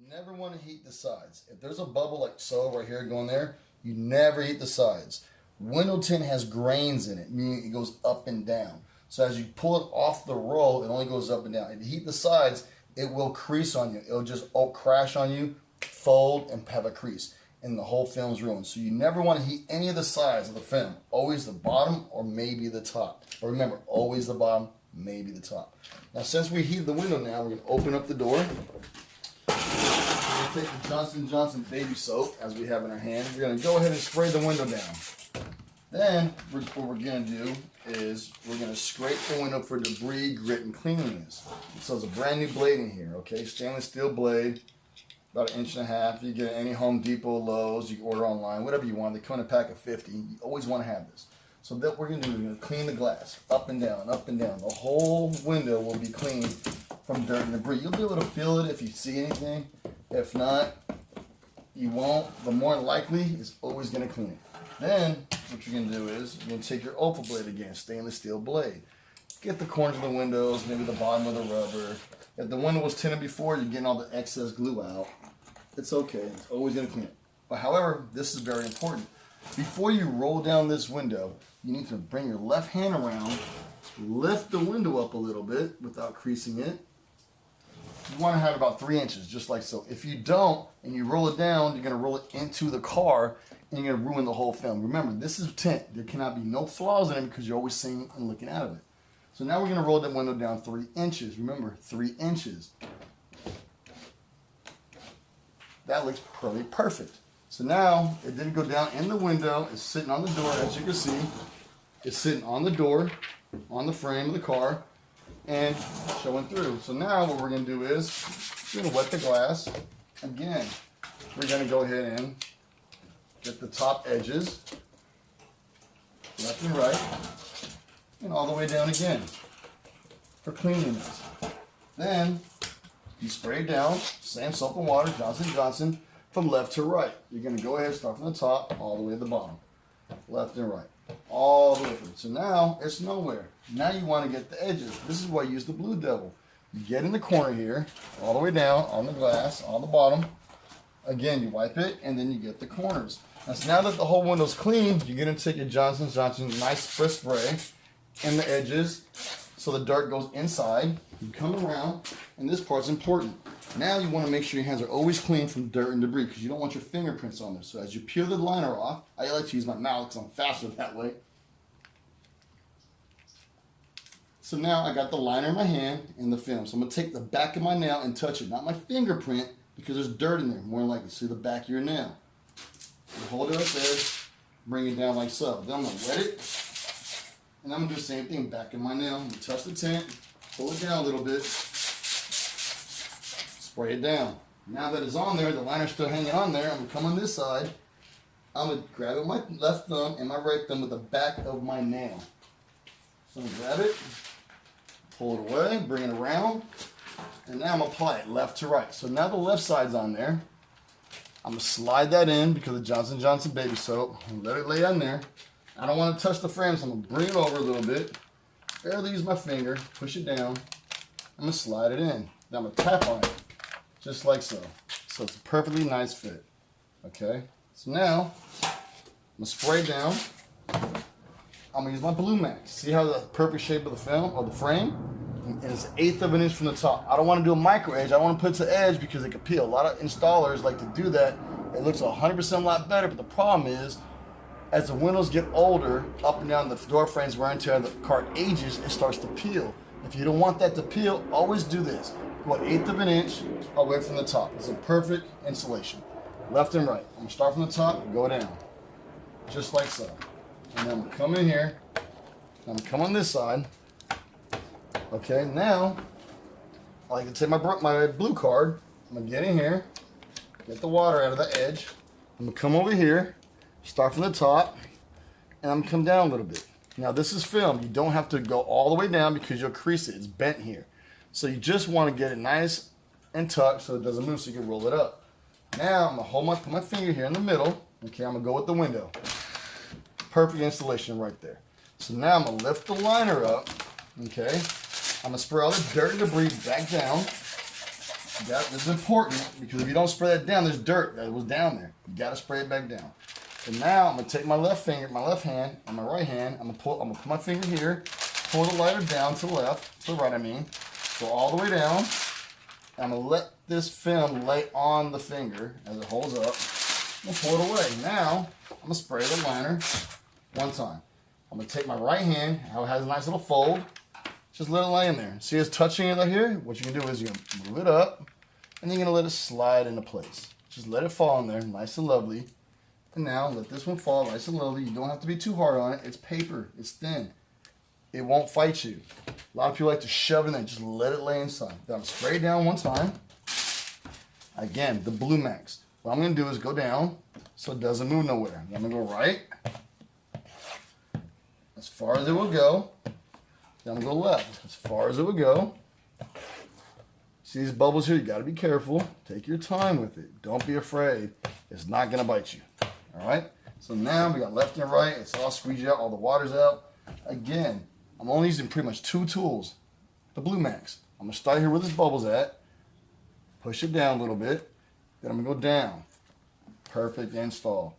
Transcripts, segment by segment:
never want to heat the sides. If there's a bubble like so right here going there, you never heat the sides. Window tint has grains in it, meaning it goes up and down. So as you pull it off the roll, it only goes up and down. If you heat the sides, it will crease on you. It'll just crash on you, fold, and have a crease. And the whole film's ruined. So you never want to heat any of the sides of the film. Always the bottom or maybe the top. But remember, always the bottom, maybe the top. Now since we heated the window now, we're going to open up the door. We're going to take the Johnson & Johnson baby soap, as we have in our hand. We're going to go ahead and spray the window down. Then, what we're going to do is we're going to scrape the window for debris, grit, and cleanliness. So there's a brand new blade in here, okay? Stainless steel blade, about 1.5 inches. You get it at any Home Depot, Lowe's, you can order online, whatever you want. They come in a pack of 50. You always want to have this. So what we're going to do is we're going to clean the glass up and down, up and down. The whole window will be cleaned from dirt and debris. You'll be able to feel it if you see anything. If not, you won't. But more likely, it's always going to clean it. Then, what you're going to do is, you're going to take your Opal blade again, stainless steel blade. Get the corners of the windows, maybe the bottom of the rubber. If the window was tinted before, you're getting all the excess glue out. It's okay. It's always going to clean it. But however, this is very important. Before you roll down this window, you need to bring your left hand around, lift the window up a little bit without creasing it. You want to have about 3 inches, just like so. If you don't, and you roll it down, you're going to roll it into the car, and you're going to ruin the whole film. Remember, this is tint. There cannot be no flaws in it because you're always seeing and looking out of it. So now we're going to roll that window down 3 inches. Remember, 3 inches. That looks pretty perfect. So now, it didn't go down in the window. It's sitting on the door, as you can see. It's sitting on the door, on the frame of the car, and showing through. So now what we're going to do is, we're going to wet the glass. Again, we're going to go ahead and get the top edges, left and right, and all the way down again for cleanliness. Then you spray it down, same soap and water, Johnson & Johnson, from left to right. You're going to go ahead and start from the top all the way to the bottom, left and right, all the way through. So now it's nowhere. Now you want to get the edges. This is why I use the Blue Devil. You get in the corner here, all the way down on the glass, on the bottom. Again, you wipe it, and then you get the corners. Now that the whole window's clean, you're going to take your Johnson & Johnson nice fresh spray in the edges so the dirt goes inside. You come around, and this part's important. Now you want to make sure your hands are always clean from dirt and debris because you don't want your fingerprints on there. So as you peel the liner off, I like to use my mouth because I'm faster that way. So now I got the liner in my hand and the film. So I'm going to take the back of my nail and touch it, not my fingerprint, because there's dirt in there, more than likely. See the back of your nail. You hold it up there, bring it down like so. Then I'm going to wet it, and I'm going to do the same thing, back of my nail. I'm going to touch the tint, pull it down a little bit, spray it down. Now that it's on there, the liner's still hanging on there, I'm going to come on this side. I'm going to grab it with my left thumb and my right thumb with the back of my nail. So I'm going to grab it, pull it away, bring it around, and now I'm going to apply it left to right. So now the left side's on there. I'm going to slide that in because of Johnson & Johnson baby soap and let it lay on there. I don't want to touch the frame, so I'm going to bring it over a little bit. Barely use my finger, push it down. I'm going to slide it in. Then I'm going to tap on it, just like so. So it's a perfectly nice fit. Okay? So now, I'm going to spray down. I'm going to use my Blue Max. See how the perfect shape of the film, or the frame? And it's 1/8 of an inch from the top. I don't want to do a micro edge. I want to put it to edge because it can peel. A lot of installers like to do that. It looks 100% a lot better, but the problem is, as the windows get older, up and down the door frames wear and tear, the car ages, it starts to peel. If you don't want that to peel, always do this. Go 1/8 of an inch away from the top. It's a perfect insulation. Left and right. I'm going to start from the top and go down. Just like so. And then I'm going to come in here. I'm going to come on this side. Okay, now, I like to take my blue card. I'm going to get in here, get the water out of the edge. I'm going to come over here, start from the top, and I'm going to come down a little bit. Now, this is film. You don't have to go all the way down because you'll crease it. It's bent here. So you just want to get it nice and tucked so it doesn't move so you can roll it up. Now, I'm going to put my finger here in the middle. Okay, I'm going to go with the window. Perfect installation right there. So now I'm going to lift the liner up. Okay. I'm going to spray all the dirt and debris back down. This is important because if you don't spray that down, there's dirt that was down there. You got to spray it back down. And now I'm gonna take my left hand, and my right hand. I'm gonna put my finger here, pull the lighter down to the left, to the right. I mean, go all the way down. I'm gonna let this film lay on the finger as it holds up. I'm gonna pull it away. Now I'm gonna spray the liner one time. I'm gonna take my right hand, how it has a nice little fold. Just let it lay in there. See it's touching it right here? What you can do is you're gonna move it up, and you're gonna let it slide into place. Just let it fall in there, nice and lovely. And now let this one fall nice and lovely. You don't have to be too hard on it. It's paper, it's thin. It won't fight you. A lot of people like to shove it in there. Just let it lay inside. Then I'm gonna spray it down one time. Again, the Blue Max. What I'm gonna do is go down so it doesn't move nowhere. I'm gonna go right, as far as it will go. Then I'm gonna go left, as far as it would go. See these bubbles here? You gotta be careful. Take your time with it. Don't be afraid. It's not gonna bite you. All right? So now we got left and right. It's all squeegee out, all the water's out. Again, I'm only using pretty much two tools. The Blue Max. I'm gonna start here where this bubble's at. Push it down a little bit. Then I'm gonna go down. Perfect install.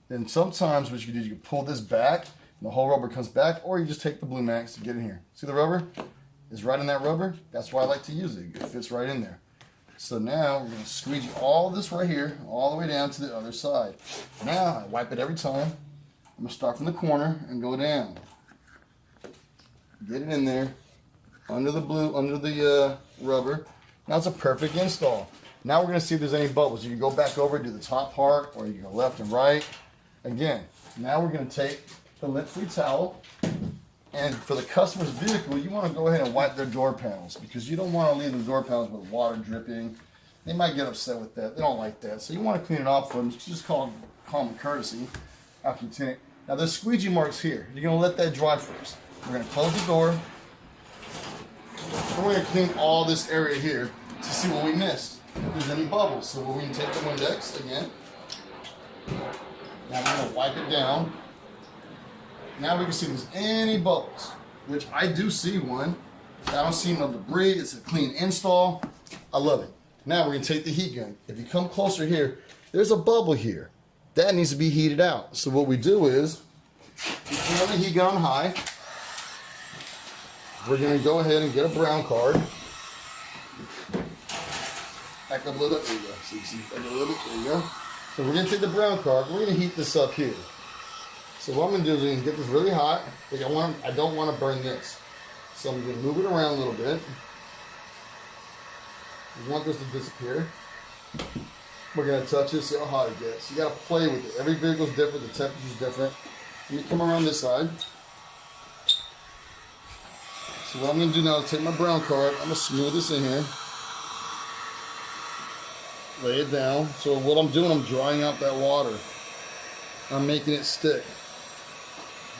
Then sometimes what you can do is you can pull this back, and the whole rubber comes back, or you just take the Blue Max to get in here. See the rubber? It's right in that rubber. That's why I like to use it. It fits right in there. So now we're gonna squeegee all this right here, all the way down to the other side. Now I wipe it every time. I'm gonna start from the corner and go down. Get it in there, under the rubber. Now it's a perfect install. Now we're gonna see if there's any bubbles. You can go back over, do the top part, or you can go left and right. Again, now we're gonna take the lint-free towel, and for the customer's vehicle, you wanna go ahead and wipe their door panels because you don't wanna leave the door panels with water dripping. They might get upset with that. They don't like that. So you wanna clean it off for them. Just call them courtesy after you tint it. Now there's squeegee marks here. You're gonna let that dry first. We're gonna close the door. And we're gonna clean all this area here to see what we missed. If there's any bubbles. So we're gonna take the Windex again. Now we're gonna wipe it down. Now we can see if there's any bubbles, which I do see one. I don't see no debris. It's a clean install. I love it. Now we're gonna take the heat gun. If you come closer here, there's a bubble here. That needs to be heated out. So what we do is, we turn the heat gun on high. We're gonna go ahead and get a brown card. Back up a little bit, there you go. See, back up a little bit, there you go. So we're gonna take the brown card, we're gonna heat this up here. So what I'm gonna do is I'm gonna get this really hot. I don't wanna burn this. So I'm gonna move it around a little bit. We want this to disappear. We're gonna touch it, see how hot it gets. You gotta play with it. Every vehicle's different, the temperature's different. You come around this side. So what I'm gonna do now is take my brown card, I'm gonna smooth this in here. Lay it down. So what I'm doing, I'm drying out that water. I'm making it stick.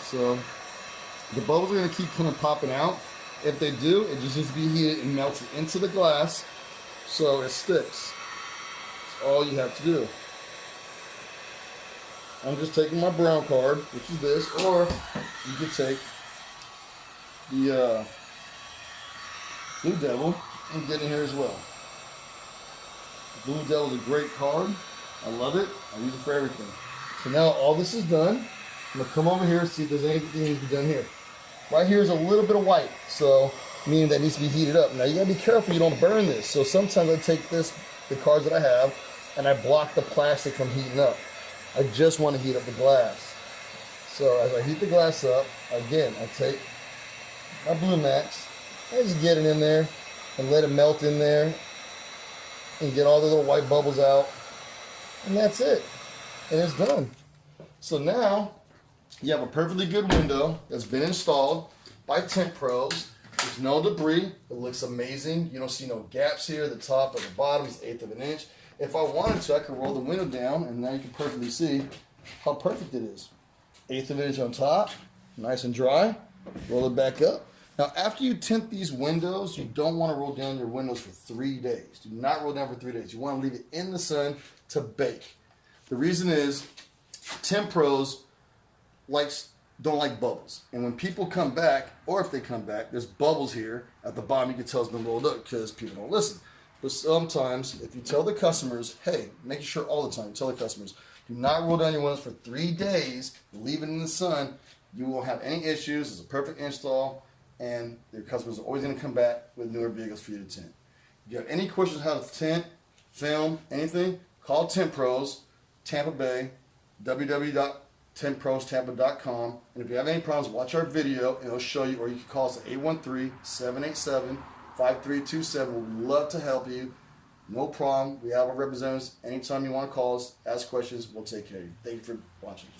So the bubbles are gonna keep popping out. If they do, it just needs to be heated and melted into the glass so it sticks. That's all you have to do. I'm just taking my brown card, which is this, or you could take the Blue Devil and get in here as well. The Blue Devil is a great card. I love it. I use it for everything. So now all this is done. I'm gonna come over here and see if there's anything that needs to be done here. Right here is a little bit of white, so meaning that needs to be heated up. Now you gotta be careful you don't burn this. So sometimes I take the cards that I have, and I block the plastic from heating up. I just want to heat up the glass. So as I heat the glass up, again, I take my Blue Max, I just get it in there and let it melt in there and get all the little white bubbles out. And that's it. And it's done. So now you have a perfectly good window that's been installed by Tint Pros. There's no debris. It looks amazing. You don't see no gaps here. The top or the bottom is 1/8 of an inch. If I wanted to, I could roll the window down, and now you can perfectly see how perfect it is. 1/8 of an inch on top, nice and dry. Roll it back up. Now, after you tint these windows, you don't want to roll down your windows for 3 days. Do not roll down for 3 days. You want to leave it in the sun to bake. The reason is, Tint Pros don't like bubbles. And when people come back, or if they come back, there's bubbles here at the bottom. You can tell it's been rolled up because people don't listen. But sometimes, if you tell the customers, hey, make sure all the time, tell the customers, do not roll down your windows for 3 days, leave it in the sun. You won't have any issues. It's a perfect install, and your customers are always going to come back with newer vehicles for you to tint. If you have any questions how to tint, film, anything, call Tint Pros, Tampa Bay, www.tintprostampa.com. And if you have any problems, watch our video, and it'll show you, or you can call us at 813-787-5327. We'd love to help you. No problem. We have our representatives. Anytime you want to call us, ask questions, we'll take care of you. Thank you for watching.